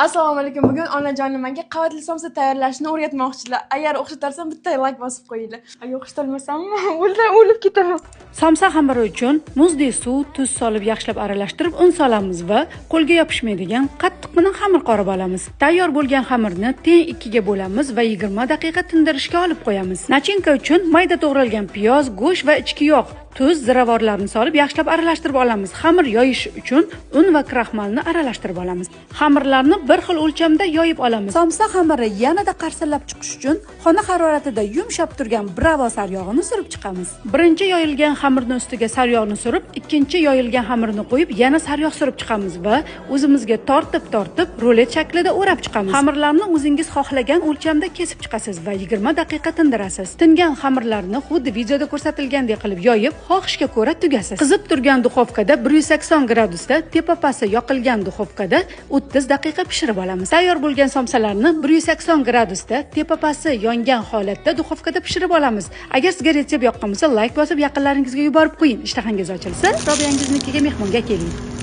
Assalomu alaykum. Bugun onajonim menga qavatli somsa tayyorlashni o'rgatmoqchilar. Agar o'xshatarsam bitta like bosib qo'yinglar. Agar o'xshatolmasammi, o'lib ketaman. Somsa xamiri uchun muzli suv, tuz solib yaxshilab aralashtirib un solamiz va qo'lga yopishmaydigan qattiqqina xamir qorib olamiz. Tayyor bo'lgan xamirni teng ikkiga bo'lamiz va 20 daqiqa tindirishga olib qo'yamiz. Nachinka uchun mayda to'g'ralgan piyoz, go'sht va ichki yog', tuz, ziravorlarni solib yaxshilab aralashtirib olamiz. Xamir yoyish uchun un va kraxmalni aralashtirib olamiz. Xamirlarni bir xil o'lchamda yoyib olamiz. Somsa xamiri yanada qarsillab chiqish uchun xona haroratida yumshab turgan bravo saryog'ini surib chiqamiz. Birinchi yoyilgan xamirning ustiga saryog'ni surib, ikkinchi yoyilgan xamirni qo'yib, yana saryog' surib chiqamiz va o'zimizga tortib rulet shaklida o'rab chiqamiz. Xamirlarni o'zingiz xohlagan o'lchamda kesib chiqasiz va 20 daqiqa tindirasiz. Tingan xamirlarni xuddi videoda ko'rsatilgandek qilib yoyib, xohishga ko'ra tugasiz. Qizib turgan duxovkada 180 gradusda, tepa-pasti yoqilgan duxovkada 30 daqiqa pishirib olamiz. Tayyor bo'lgan somsalarni 180 gradusda, tepa-pasti yongan holatda duxovkada pishirib olamiz. Agar sizga retsept yoqqan bo'lsa, like bosib yaqinlaringizga yuborib qo'ying. Ishtahangiz ochilsa, Robiyangiznikiga mehmonga keling.